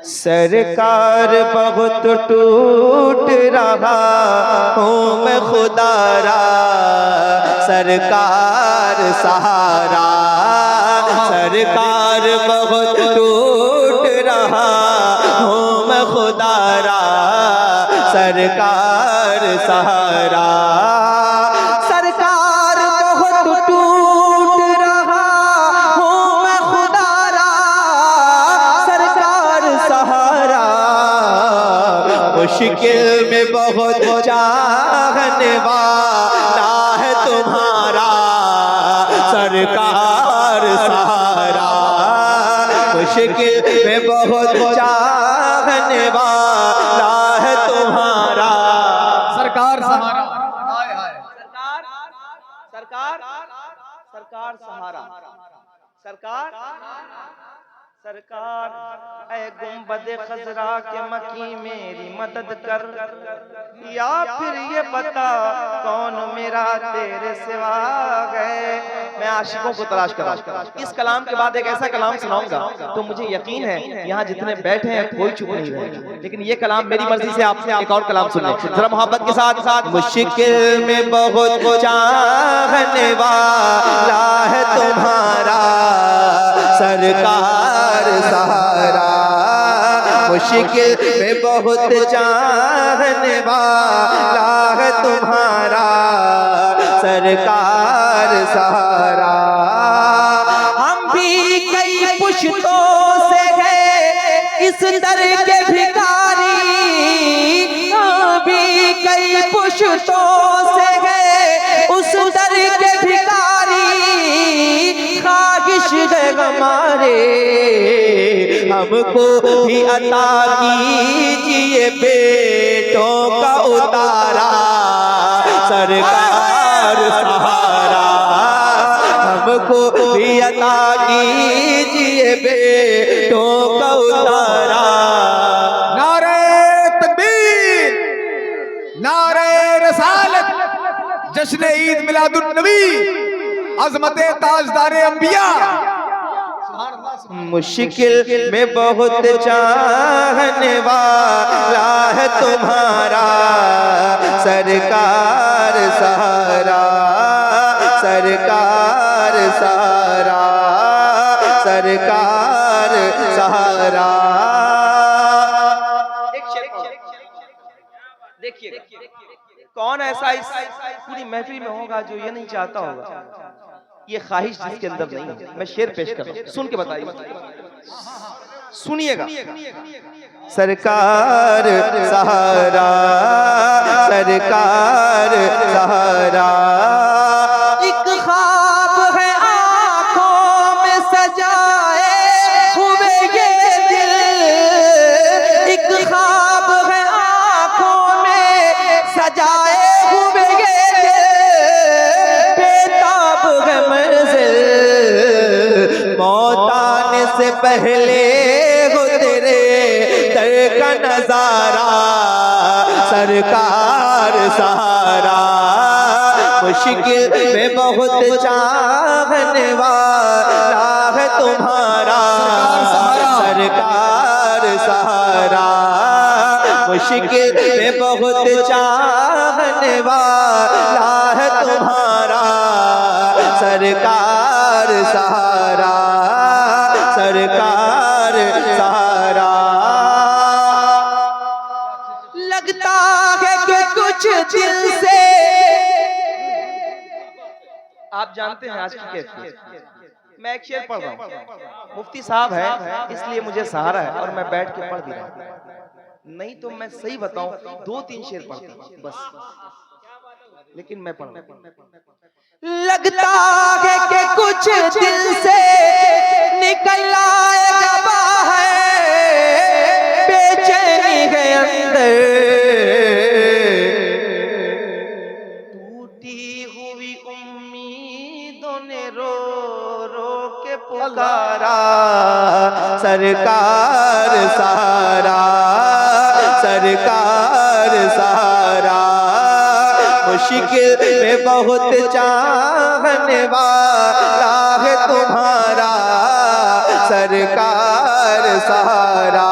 सरकार बहुत टूट रहा हूँ मैं खुदारा, सरकार सहारा। सरकार बहुत टूट रहा हूँ मैं खुदारा, सरकार सहारा। सरकार बहुत टूट रहा हूँ मैं खुदारा, सरकार सहारा। मुश्किल में बहुत चाहने वाला है तुम्हारा, सरकार सहारा। मुश्किल में बहुत चाहने वाला है तुम्हारा, सरकार सहारा। सरकार सरकार सरकार सहारा। सरकार सरकार ऐ गुंबद खजरा के मकी मेरी मदद कर, या फिर ये बता कौन मेरा तेरे सिवा गए। मैं आशिकों को तलाश कर रहा हूं। इस कलाम के बाद एक ऐसा कलाम सुनाऊंगा तो मुझे यकीन है यहाँ जितने बैठे हैं कोई चुप नहीं रहेगा, लेकिन ये कलाम मेरी मर्जी से आपसे एक और कलाम सुन लें जरा मोहब्बत के साथ। मुश्किल में बहुत चाहने वाला है तुम्हारा, सरकार सहारा। मुश्किल में बहुत चाहने वाला है तुम्हारा, सरकार सहारा। हम भी कई पुश्तों से हैं इस दर के भिखारी, हम भी कई पुश्तों से हैं उस दर के भिखारी। ख्वाहिश है हमारे हमको भी अता कीजिए बेटों का उतारा, सरकार सहारा। हमको भी अता कीजिए बेटों का उतारा। नारे तकबीर, नारे रसालत, जश्न ईद मिलादुन नबी, अज़मते ताजदारे अंबिया। मुश्किल में बहुत चाहने वाला है तुम्हारा, सरकार सहारा। सरकार सहारा, सरकार सहारा। देखिए कौन ऐसा इस पूरी महफिल में होगा जो ये नहीं चाहता होगा, ये ख्वाहिश जिसके अंदर नहीं है। मैं शेर पेश कर रहा हूं, सुन के बताइए, सुनिएगा। सरकार सहारा, सरकार सहारा। एक ख्वाब है आंखों में सजाए हुए ये दिल, एक ख्वाब है आंखों में सजाए हुए ये दिल। बेताब है मंजिल मौत आने से पहले हो तेरे दर का नजारा, सरकार सहारा। मुश्किल में बहुत चाहने वाला है तुम्हारा, सरकार सहारा। मुश्किल में बहुत चाहने वाला है तुम्हारा, सरकार सहारा। सरकार सहारा। लगता है कि कुछ दिल से, आप जानते हैं आज की कैफियत। मैं एक शेर पढ़ रहा हूँ, मुफ्ती साहब है इसलिए मुझे सहारा है और मैं बैठ के पढ़ भी रहा हूँ। नहीं तो मैं सही बताऊं 2-3 शेर पढ़ता बस, लेकिन मैं पढ़ रहा हूं। लगता है कि कुछ दिल से निकल आएगा बाहर, बेचैनी है अंदर, टूटी हुई उम्मीदों ने रो रो के पुकारा, सरकार सहारा। सरकार सहारा। मुश्किल में बहुत चाहने वाला है तुम्हारा, सरकार सहारा।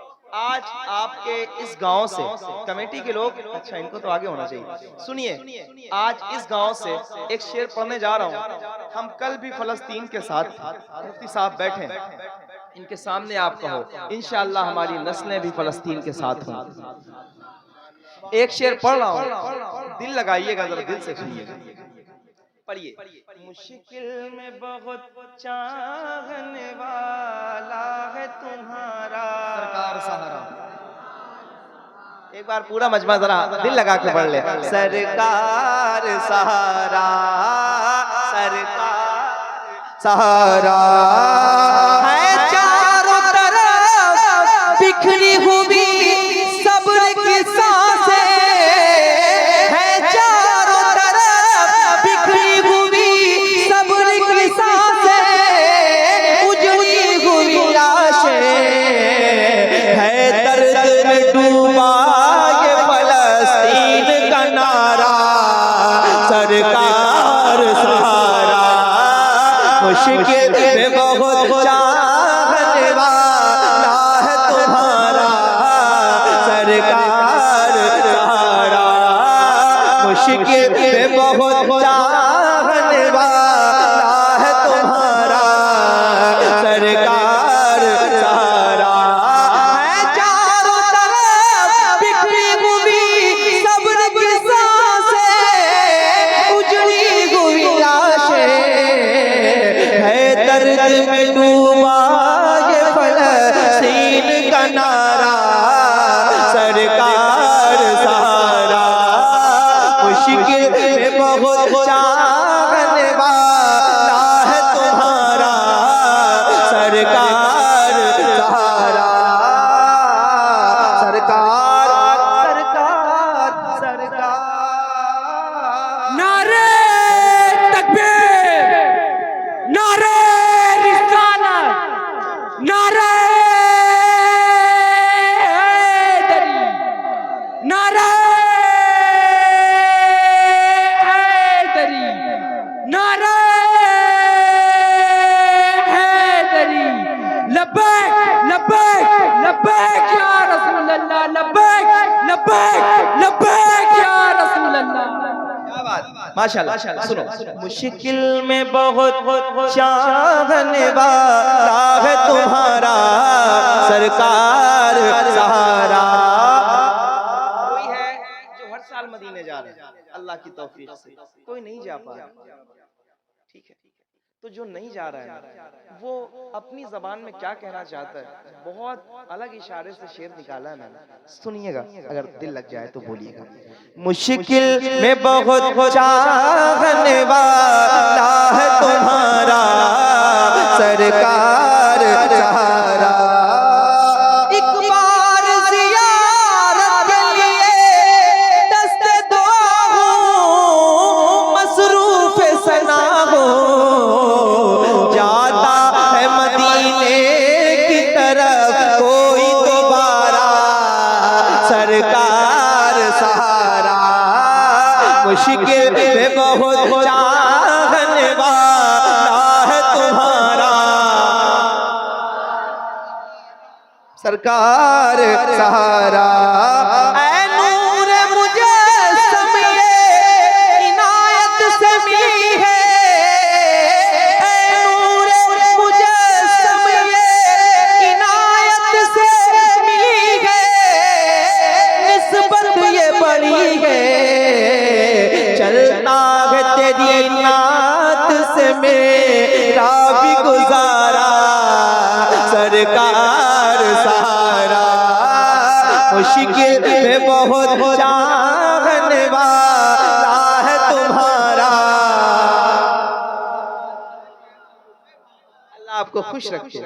करो आज आपके इस गांव से कमेटी के लोग, अच्छा इनको तो आगे होना चाहिए, सुनिए, आज इस गांव से एक शेर पढ़ने जा रहा हूं। हम कल भी फलस्तीन के साथ मुफ्ती साहब बैठे हैं, इनके सामने आप कहो इंशाअल्लाह हमारी नस्लें भी फलस्तीन के साथ हों। एक शेर पढ़ रहा हूं, दिल लगाइएगा जरा, दिल से सुनिएगा, पढ़िए। मुश्किल में बहुत चाहने वाला है तुम्हारा सरकार सहारा। एक बार पूरा मजमा जरा दिल लगा के पढ़ ले। सरकार सहारा, सरकार सहारा है चारों तरफ बिखरी हुई सब्र की सांसें, है चारों तरफ बिखरी हुई सब्र की सांसें, उजड़ी हुई आशें, है दर्द में डूबा सरकार सहारा, मुश्किल में बहुत चाहने वाला है तुम्हारा, सरकार सहारा, मुश्किल में बहुत चाहने वाला है तुम्हारा, सरकार सहारा है चारों तरफ बिखरी हुई सब्र की सांसें, उजड़ी हुई आशें, है दर्द में डूबा ये फलस्तीन का नारा, सरकार सहारा, मुश्किल में बहुत चाहने वाला है तुम्हारा, सरकार सहारा, सरकार सरकार सरकार। नारे तकबीर, नारे रिसालत, नारे हैदरी, नारे हैदरी, नारे हैदरी, लब्बैक लब्बैक लब्बैक या रसूल अल्लाह, लब्बैक लब्बैक लब्बैक या रसूल अल्लाह। माशाल्लाह। सुनो, मुश्किल में बहुत चाहने वाला है तुम्हारा, सरकार सहारा। कोई है जो हर साल मदीने जा रहे हैं अल्लाह की तौफीक से, कोई नहीं जा पा रहा, ठीक है, तो जो नहीं जा रहा है वो अपनी जबान में क्या कहना चाहता है, बहुत अलग इशारे से शेर निकाला है मैंने, सुनिएगा, अगर दिल लग जाए तो बोलिएगा। मुश्किल में बहुत चाहने वाला है तुम्हारा, सरकार सहारा, एक बार ज़ियारत के लिए दस्ते दुआ हूँ, मसरूफ सना हो, जाता है मदीने की तरफ कोई दोबारा, सरकार सहारा, मुश्किल में बहुत चाहने वाला है तुम्हारा, सरकार सहारा, ऐ नूर मुजस्सम ये इनायत से मिली है, ऐ नूर मुजस्सम ये इनायत से मिली है, निस्बत ये बड़ी है, चलता है तेरी नात से मेरा भी गुजारा, सरकार सहारा, मुश्किल में बहुत चाहने वाला है तुम्हारा। अल्लाह आपको खुश रखे।